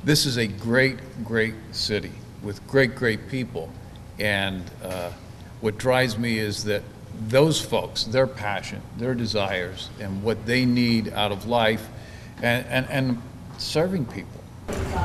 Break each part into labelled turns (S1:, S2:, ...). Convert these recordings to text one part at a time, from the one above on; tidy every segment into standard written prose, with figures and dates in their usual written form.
S1: This is a great, great city with great, great people. And what drives me is that those folks, their passion, their desires, and what they need out of life, and serving people.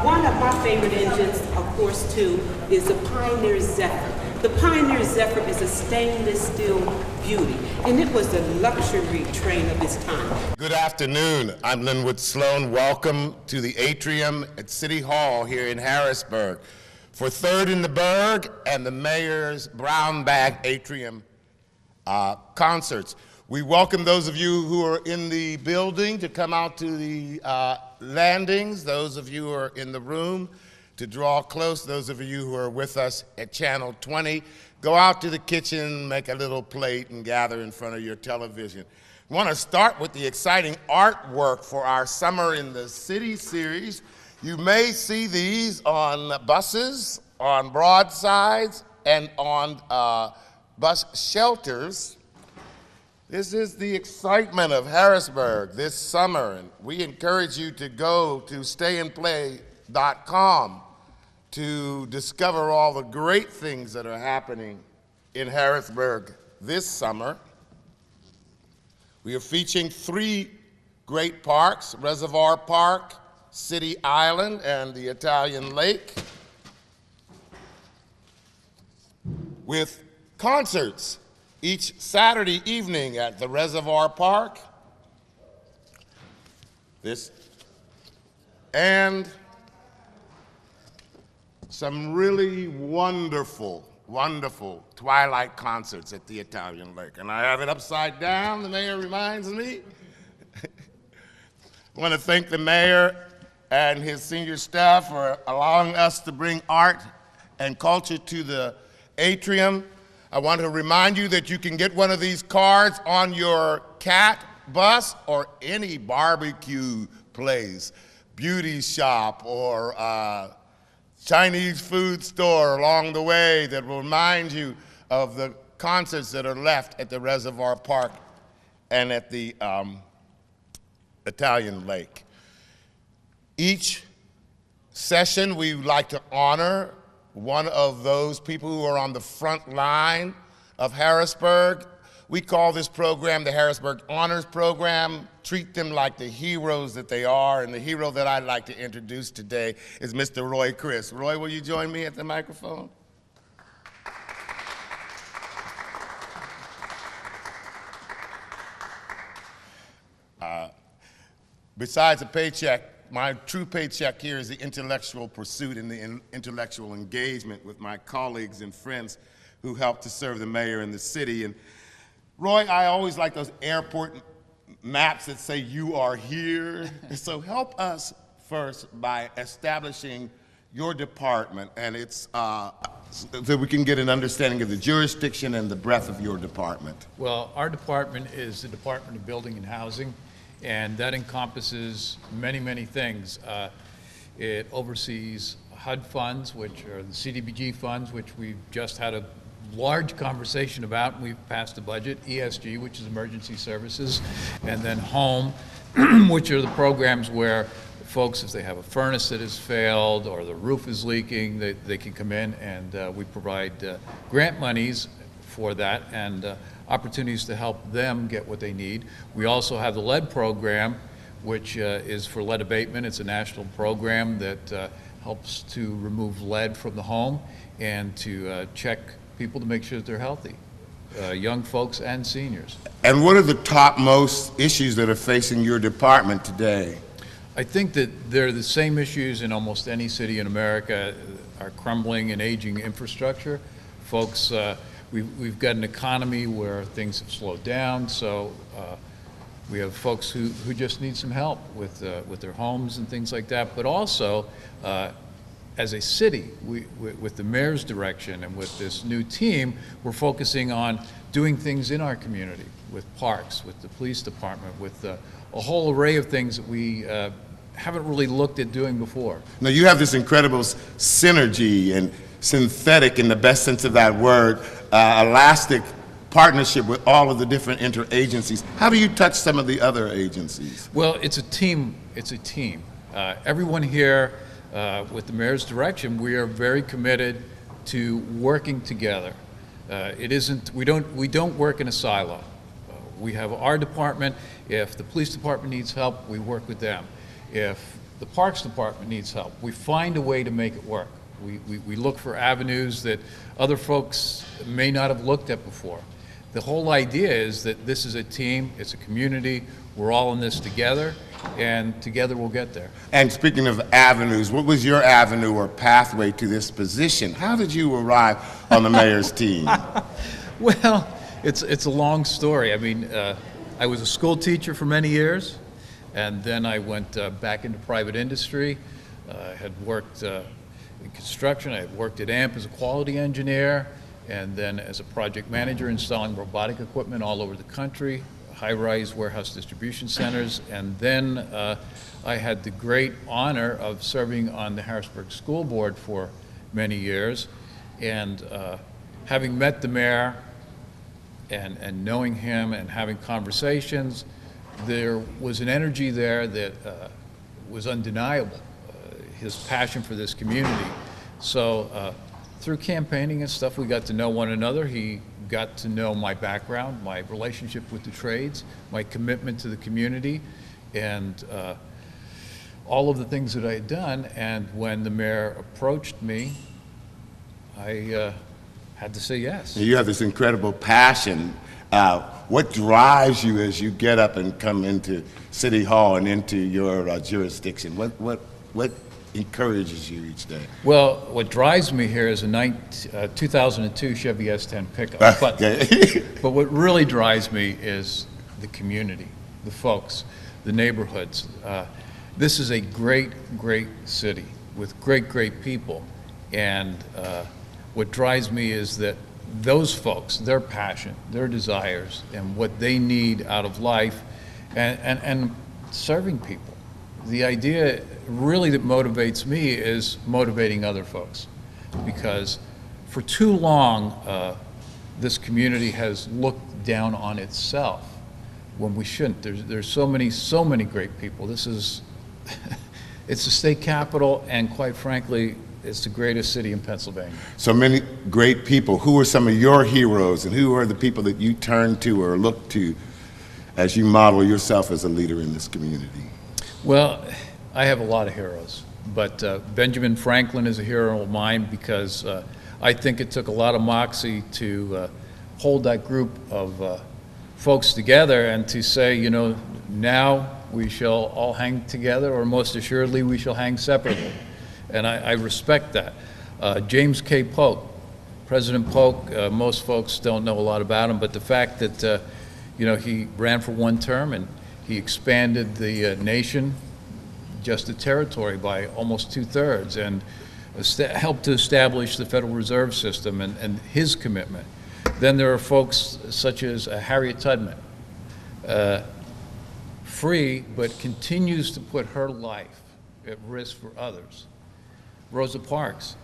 S2: One of my favorite engines, of course, too, is the Pioneer Zephyr. The Pioneer Zephyr is a stainless steel beauty, and it was a luxury train of its time.
S3: Good afternoon. I'm Linwood Sloan. Welcome to the atrium at City Hall here in Harrisburg for Third in the Burg and the Mayor's Brown Bag Atrium concerts. We welcome those of you who are in the building to come out to the landings, those of you who are in the room to draw close, those of you who are with us at Channel 20, go out to the kitchen, make a little plate, and gather in front of your television. We want to start with the exciting artwork for our Summer in the City series. You may see these on buses, on broadsides, and on bus shelters. This is the excitement of Harrisburg this summer, and we encourage you to go to stayandplay.com to discover all the great things that are happening in Harrisburg this summer. We are featuring 3 great parks: Reservoir Park, City Island, and the Italian Lake, with concerts each Saturday evening at the Reservoir Park. And some really wonderful, wonderful twilight concerts at the Italian Lake. And I have it upside down, the mayor reminds me. I want to thank the mayor and his senior staff for allowing us to bring art and culture to the atrium. I want to remind you that you can get one of these cards on your CAT bus or any barbecue place, beauty shop, or Chinese food store along the way that will remind you of the concerts that are left at the Reservoir Park and at the Italian Lake. Each session, we would like to honor one of those people who are on the front line of Harrisburg. We call this program the Harrisburg Honors Program. Treat them like the heroes that they are, and the hero that I'd like to introduce today is Mr. Roy Chris. Roy, will you join me at the microphone? Besides a paycheck, my true paycheck here is the intellectual pursuit and the intellectual engagement with my colleagues and friends who help to serve the mayor and the city. And Roy, I always like those airport maps that say you are here. So help us first by establishing your department, and it's so that we can get an understanding of the jurisdiction and the breadth of your department.
S1: Well, our department is the Department of Building and Housing, and that encompasses many, many things. It oversees HUD funds, which are the CDBG funds, which we've just had a large conversation about. We've passed the budget. ESG, which is emergency services, and then HOME, which are the programs where folks, if they have a furnace that has failed or the roof is leaking, they can come in, and we provide grant monies for that and opportunities to help them get what they need. We also have the lead program, which is for lead abatement. It's a national program that helps to remove lead from the home and to check people to make sure that they're healthy, young folks and seniors.
S3: And what are the topmost issues that are facing your department today?
S1: I think that they're the same issues in almost any city in America, our crumbling and aging infrastructure. Folks, we've got an economy where things have slowed down, so we have folks who just need some help with their homes and things like that. But also, as a city, with the mayor's direction and with this new team, we're focusing on doing things in our community, with parks, with the police department, with a whole array of things that we haven't really looked at doing before.
S3: Now, you have this incredible synergy and synthetic, in the best sense of that word, elastic partnership with all of the different interagencies. How do you touch some of the other agencies?
S1: Well, it's a team. It's a team. Everyone here with the mayor's direction, we are very committed to working together. We don't work in a silo. We have our department. If the police department needs help, we work with them. If the Parks Department needs help, we find a way to make it work. We look for avenues that other folks may not have looked at before. The whole idea is that this is a team, it's a community, we're all in this together, and together we'll get there.
S3: And speaking of avenues, what was your avenue or pathway to this position? How did you arrive on the mayor's team?
S1: Well, it's a long story. I mean, I was a school teacher for many years, and then I went back into private industry. I had worked in construction. I had worked at AMP as a quality engineer, and then as a project manager installing robotic equipment all over the country, high-rise warehouse distribution centers, and then I had the great honor of serving on the Harrisburg School Board for many years, and having met the mayor and knowing him and having conversations, there was an energy there that was undeniable, his passion for this community. So through campaigning and stuff, we got to know one another. He got to know my background, my relationship with the trades, my commitment to the community, and all of the things that I had done. And when the mayor approached me, I had to say yes.
S3: You have this incredible passion. What drives you as you get up and come into City Hall and into your jurisdiction? What encourages you each day?
S1: Well, what drives me here is a 2002 Chevy S10 pickup. But what really drives me is the community, the folks, the neighborhoods. This is a great, great city with great, great people. And what drives me is that those folks, their passion, their desires, and what they need out of life, and serving people. The idea really that motivates me is motivating other folks, because for too long this community has looked down on itself when we shouldn't. There's so many great people. This is it's the state capital, and quite frankly, it's the greatest city in Pennsylvania.
S3: So many great people. Who are some of your heroes, and who are the people that you turn to or look to as you model yourself as a leader in this community?
S1: Well, I have a lot of heroes, but Benjamin Franklin is a hero of mine, because I think it took a lot of moxie to hold that group of folks together and to say, you know, now we shall all hang together, or most assuredly we shall hang separately. And I respect that. James K. Polk, President Polk, most folks don't know a lot about him, but the fact that you know, he ran for one term and he expanded the nation, just the territory, by almost 2/3, and helped to establish the Federal Reserve System and his commitment. Then there are folks such as Harriet Tubman, free but continues to put her life at risk for others. Rosa Parks,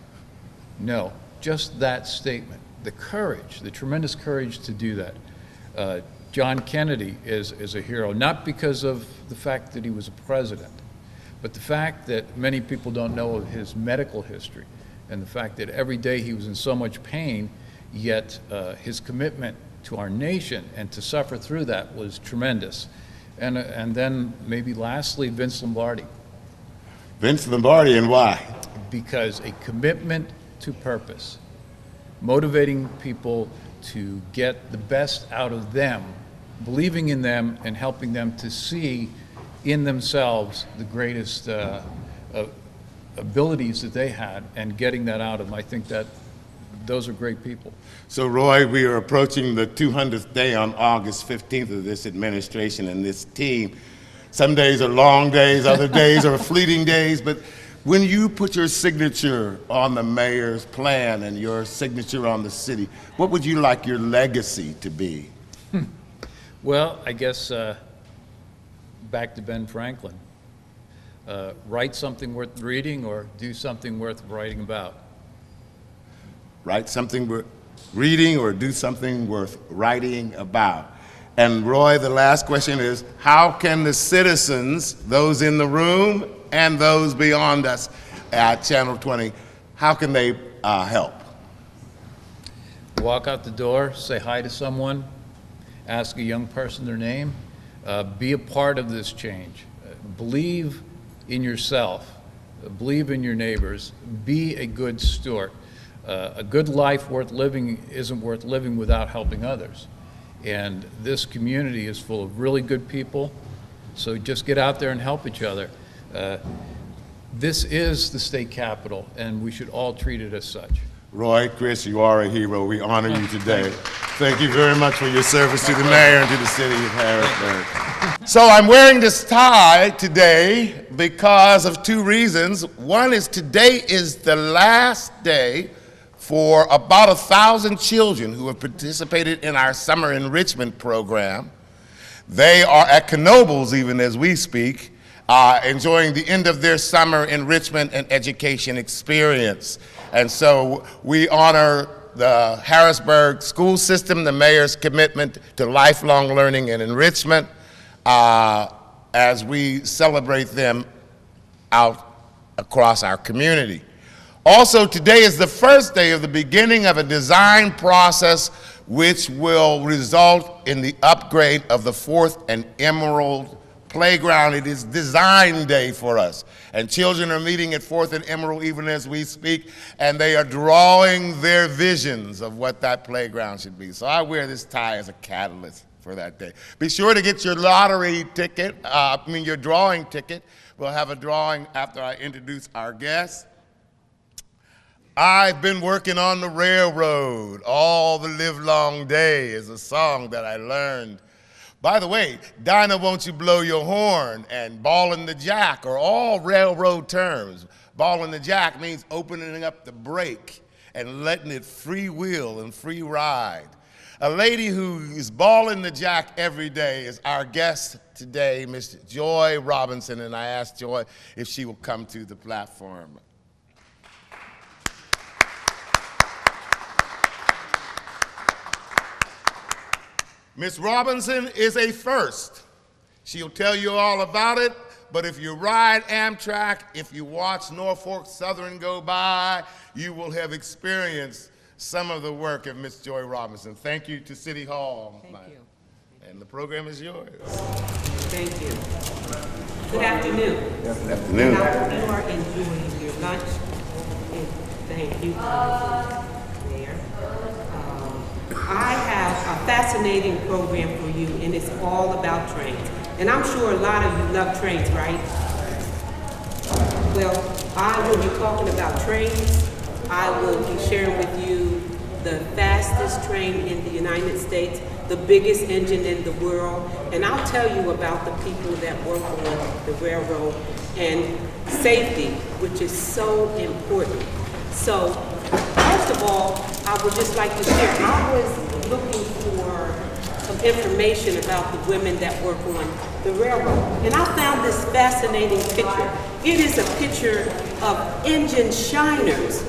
S1: no, just that statement, the courage, the tremendous courage to do that. John Kennedy is a hero, not because of the fact that he was a president, but the fact that many people don't know of his medical history, and the fact that every day he was in so much pain, yet his commitment to our nation and to suffer through that was tremendous. And then maybe lastly, Vince Lombardi.
S3: Vince Lombardi, and why?
S1: Because a commitment to purpose, motivating people to get the best out of them, believing in them and helping them to see in themselves the greatest abilities that they had, and getting that out of them. I think that those are great people.
S3: So Roy, we are approaching the 200th day on August 15th of this administration and this team. Some days are long days, other days are fleeting days, but when you put your signature on the mayor's plan and your signature on the city, what would you like your legacy to be?
S1: Well, I guess back to Ben Franklin. Write something worth reading, or do something worth writing about.
S3: Write something worth reading, or do something worth writing about. And Roy, the last question is, how can the citizens, those in the room and those beyond us, at Channel 20, how can they help?
S1: Walk out the door, say hi to someone, ask a young person their name, be a part of this change. Believe in yourself, believe in your neighbors, be a good steward. A good life worth living isn't worth living without helping others. And this community is full of really good people, so just get out there and help each other. This is the state capitol, and we should all treat it as such.
S3: Roy, Chris, you are a hero. We honor you today. Thank you very much for your service to the mayor and to the city of Harrisburg. So I'm wearing this tie today because of two reasons. One is today is the last day for about 1,000 children who have participated in our summer enrichment program. They are at Knoebels even as we speak, enjoying the end of their summer enrichment and education experience. And so we honor the Harrisburg school system, the mayor's commitment to lifelong learning and enrichment as we celebrate them out across our community. Also, today is the first day of the beginning of a design process which will result in the upgrade of the 4th and Emerald Playground. It is design day for us. And children are meeting at 4th and Emerald even as we speak, and they are drawing their visions of what that playground should be. So I wear this tie as a catalyst for that day. Be sure to get your lottery ticket, your drawing ticket. We'll have a drawing after I introduce our guests. I've been working on the railroad all the livelong day is a song that I learned. By the way, Dinah, won't you blow your horn, and ballin' the jack are all railroad terms. Ballin' the jack means opening up the brake and letting it free wheel and free ride. A lady who is ballin' the jack every day is our guest today, Miss Joy Robinson, and I asked Joy if she will come to the platform. Miss Robinson is a first. She'll tell you all about it, but if you ride Amtrak, if you watch Norfolk Southern go by, you will have experienced some of the work of Miss Joy Robinson. Thank you to City Hall.
S2: Thank you.
S3: And the program is yours.
S2: Thank you. Good afternoon.
S3: Good afternoon.
S2: I hope you are enjoying your lunch. And thank you, Mayor. I have a fascinating program for you, and it's all about trains. And I'm sure a lot of you love trains, right? Well, I will be talking about trains. I will be sharing with you the fastest train in the United States, the biggest engine in the world, and I'll tell you about the people that work on the railroad and safety, which is so important. So, first of all, I would just like to share, I was looking for some information about the women that work on the railroad, and I found this fascinating picture. It is a picture of engine shiners.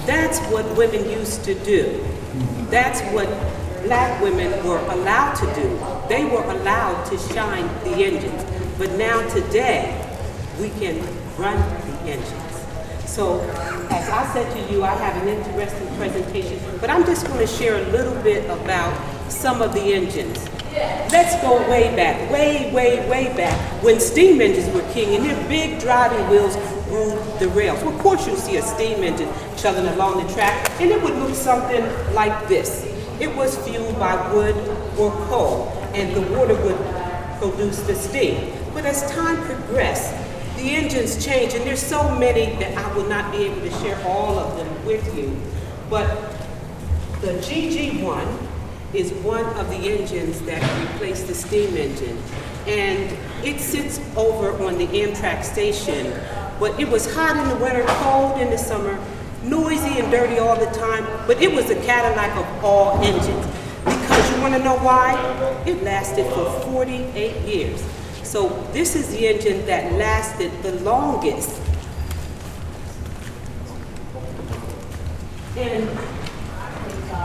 S2: That's what women used to do. That's what black women were allowed to do. They were allowed to shine the engines. But now today, we can run the engines. So, as I said to you, I have an interesting presentation, but I'm just going to share a little bit about some of the engines. Let's go way back, way back, when steam engines were king and their big driving wheels ruled the rails. Well, of course you'll see a steam engine chugging along the track, and it would look something like this. It was fueled by wood or coal, and the water would produce the steam. But as time progressed, the engines changed, and there's so many that I will not be able to share all of them with you. But the GG1 is one of the engines that replaced the steam engine. And it sits over on the Amtrak station. But it was hot in the winter, cold in the summer, noisy and dirty all the time, but it was the Cadillac of all engines. Because you want to know why? It lasted for 48 years. So this is the engine that lasted the longest. And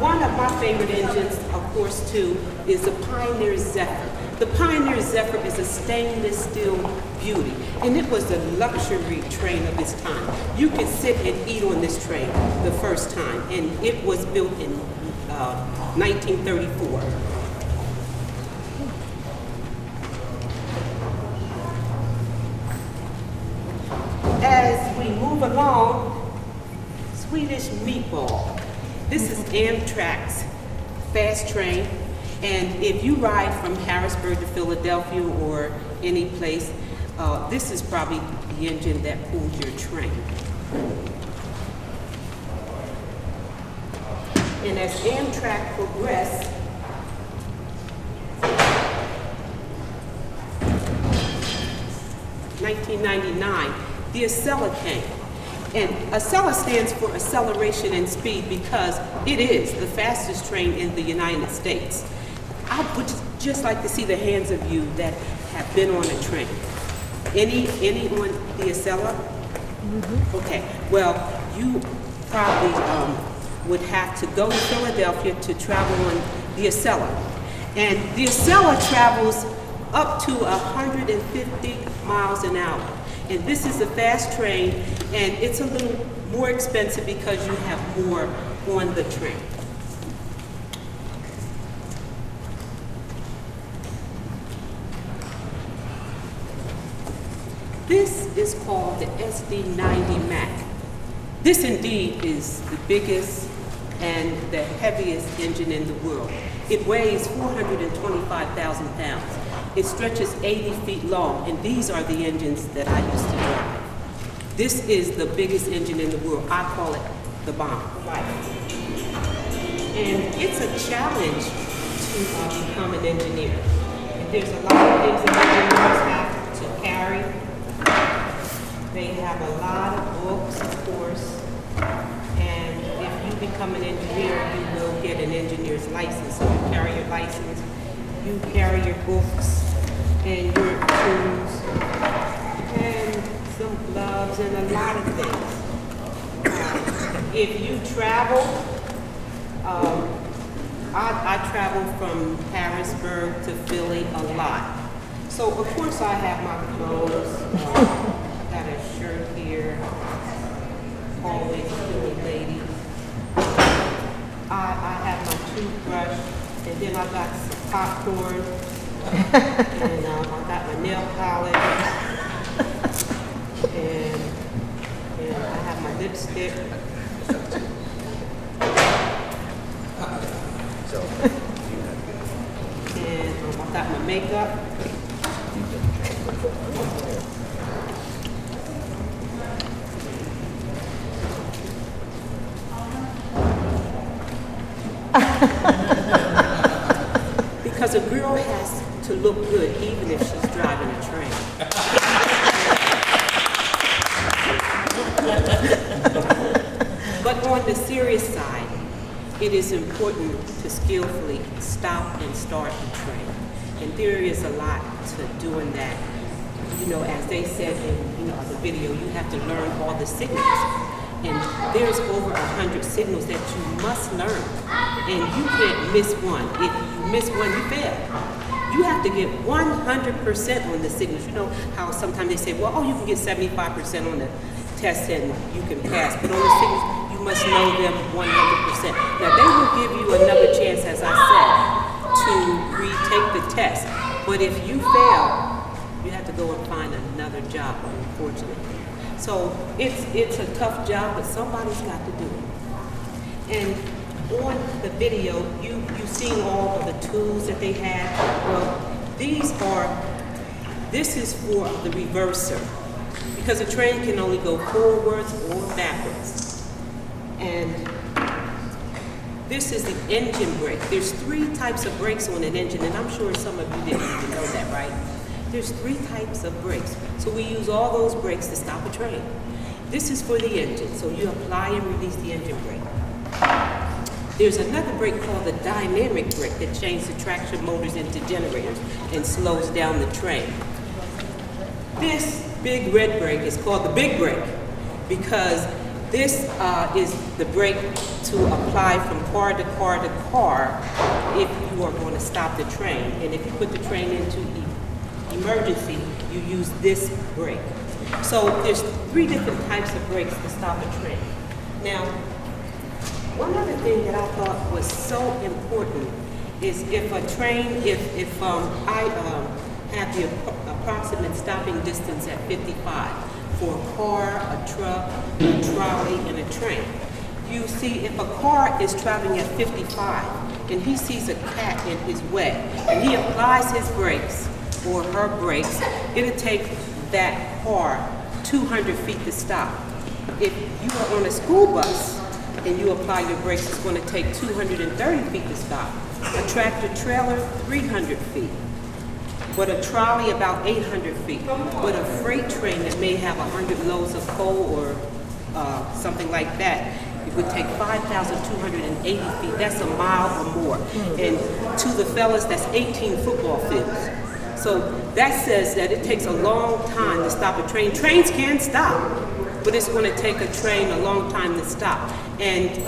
S2: one one of my favorite engines, of course, too, is the Pioneer Zephyr. The Pioneer Zephyr is a stainless steel beauty, and it was the luxury train of its time. You could sit and eat on this train the first time, and it was built in 1934. As we move along, Swedish Meatball. This is Amtrak's fast train, and if you ride from Harrisburg to Philadelphia or any place, this is probably the engine that pulls your train. And as Amtrak progressed, (1999), the Acela came. And Acela stands for acceleration and speed because it is the fastest train in the United States. I would just like to see the hands of you that have been on a train. Any on the Acela? Okay, well, you probably would have to go to Philadelphia to travel on the Acela. And the Acela travels up to 150 miles an hour. And this is a fast train, and it's a little more expensive because you have more on the train. This is called the SD90 Mac. This indeed is the biggest and the heaviest engine in the world. It weighs 425,000 pounds. It stretches 80 feet long, and these are the engines that I used to drive. This is the biggest engine in the world. I call it the bomb. And it's a challenge to become an engineer. And there's a lot of things that engineers have to carry. They have a lot of books, of course. And if you become an engineer, you will get an engineer's license. So you carry your license, you carry your books, and your tools, and some gloves, and a lot of things. If you travel, I travel from Harrisburg to Philly a lot. So of course I have my clothes, got a shirt here, always a Philly lady. I have my toothbrush, and then I got some popcorn. And I got my nail polish, and I have my lipstick. And I got my makeup. Because a girl has to look good even if she's driving a train. But on the serious side, it is important to skillfully stop and start the train. And there is a lot to doing that. You know, as they said in the video, you have to learn all the signals. And there's over 100 signals that you must learn. And you can't miss one. If you miss one, you fail. You have to get 100% on the signals. You know how sometimes they say, well, oh, you can get 75% on the test and you can pass. But on the signals, you must know them 100%. Now, they will give you another chance, as I said, to retake the test. But if you fail, you have to go and find another job, unfortunately. So it's a tough job, but somebody's got to do it. And on the video, you've seen all of the tools that they have. Well, this is for the reverser, because a train can only go forwards or backwards. And this is the engine brake. There's 3 types of brakes on an engine, and I'm sure some of you didn't even know that, right? There's 3 types of brakes. So we use all those brakes to stop a train. This is for the engine, so you apply and release the engine brake. There's another brake called the dynamic brake that changes the traction motors into generators and slows down the train. This big red brake is called the big brake because This is the brake to apply from car to car to car if you are going to stop the train. And if you put the train into emergency, you use this brake. So there's 3 different types of brakes to stop a train. Now, one other thing that I thought was so important is if a train, I have the approximate stopping distance at 55 for a car, a truck, a trolley, and a train. You see, if a car is traveling at 55 and he sees a cat in his way and he applies his brakes or her brakes, it'll take that car 200 feet to stop. If you are on a school bus and you apply your brakes, it's going to take 230 feet to stop. A tractor trailer, 300 feet. But a trolley, about 800 feet. But a freight train that may have 100 loads of coal or something like that, it would take 5,280 feet. That's a mile or more. And to the fellas, that's 18 football fields. So that says that it takes a long time to stop a train. Trains can stop, but it's going to take a train a long time to stop. And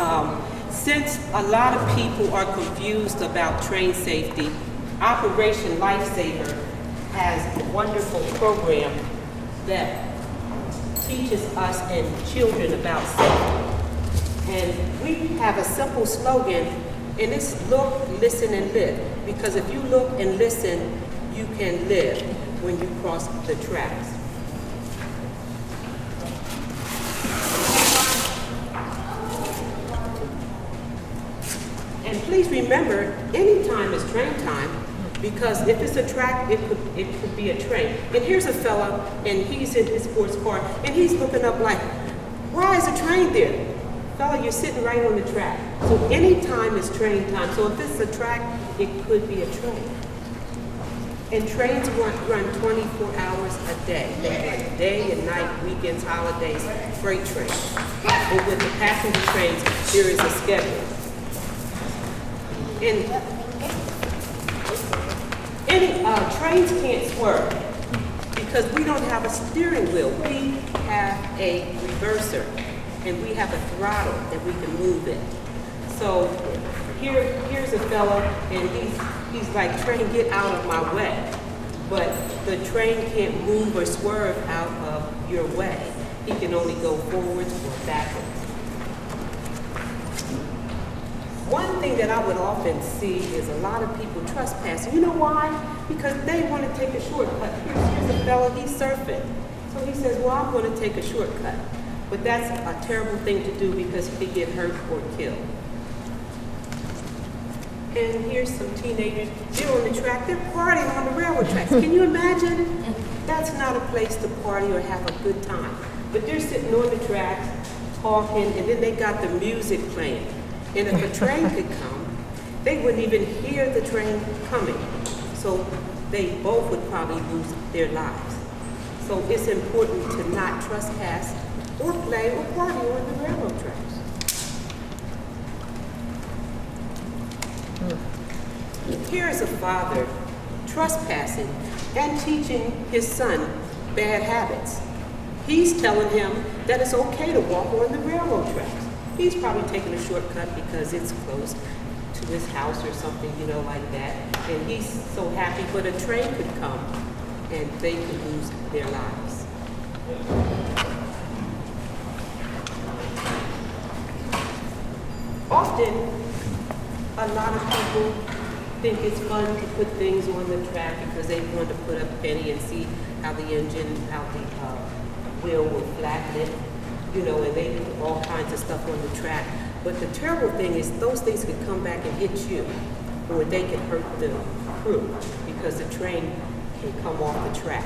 S2: since a lot of people are confused about train safety, Operation Lifesaver has a wonderful program that teaches us and children about safety. And we have a simple slogan, and it's look, listen, and live. Because if you look and listen, you can live when you cross the tracks. And please remember, any time is train time, because if it's a track, it could be a train. And here's a fella, and he's in his sports car, and he's looking up like, why is a train there? Fella, you're sitting right on the track. So any time is train time. So if it's a track, it could be a train. And trains run 24 hours a day. They run day and night, weekends, holidays, freight trains. But with the passenger trains, there is a schedule. And trains can't swerve because we don't have a steering wheel. We have a reverser, and we have a throttle that we can move it. So here's a fellow, and he's like, train, get out of my way. But the train can't move or swerve out of your way. He can only go forwards or backwards. One thing that I would often see is a lot of people trespassing. You know why? Because they want to take a shortcut. Here's a fellow, he's surfing. So he says, well, I'm going to take a shortcut. But that's a terrible thing to do because he could get hurt or killed. And here's some teenagers, they're on the track, they're partying on the railroad tracks. Can you imagine? That's not a place to party or have a good time. But they're sitting on the tracks, talking, and then they got the music playing. And if a train could come, they wouldn't even hear the train coming. So they both would probably lose their lives. So it's important to not trespass or play or party on the railroad tracks. Here is a father trespassing and teaching his son bad habits. He's telling him that it's okay to walk on the railroad tracks. He's probably taking a shortcut because it's close to his house or something, you know, like that. And he's so happy, but a train could come and they could lose their lives. Often, a lot of people think it's fun to put things on the track because they want to put a penny and see how the engine, how the wheel will flatten it, you know, and they do all kinds of stuff on the track. But the terrible thing is those things could come back and hit you, or they can hurt the crew because the train can come off the track.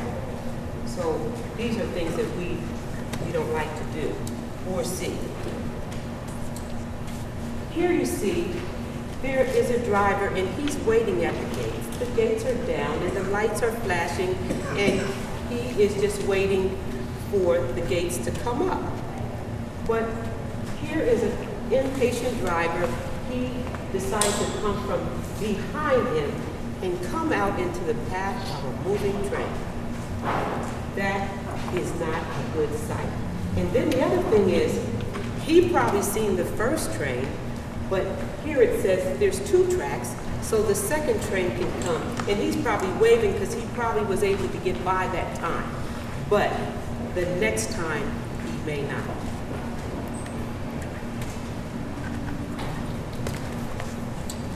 S2: So these are things that we don't like to do or see. Here you see there is a driver and he's waiting at the gates. The gates are down and the lights are flashing and he is just waiting for the gates to come up. But here is an impatient driver. He decides to come from behind him and come out into the path of a moving train. That is not a good sight. And then the other thing is, He probably seen the first train, but here it says there's 2 tracks, so the second train can come. And he's probably waving because he probably was able to get by that time. But the next time, he may not.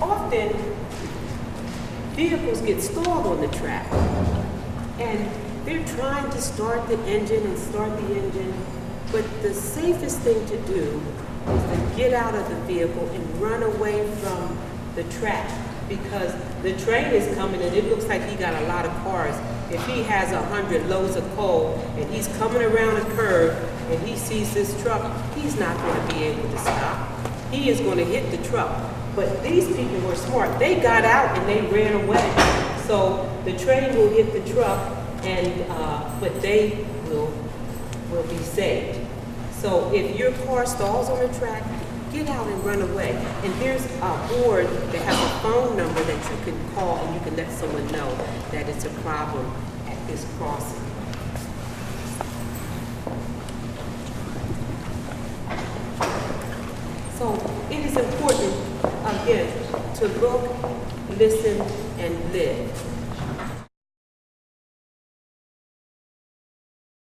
S2: Often, vehicles get stalled on the track, and they're trying to start the engine and start the engine, but the safest thing to do is to get out of the vehicle and run away from the track, because the train is coming and it looks like he got a lot of cars. If he has 100 loads of coal and he's coming around a curve and he sees this truck, he's not going to be able to stop. He is going to hit the truck. But these people were smart. They got out and they ran away. So the train will hit the truck, and but they will be saved. So if your car stalls on the track, get out and run away. And there's a board that has a phone number that you can call and you can let someone know that it's a problem at this crossing. So it is important, again, to look, listen, and live.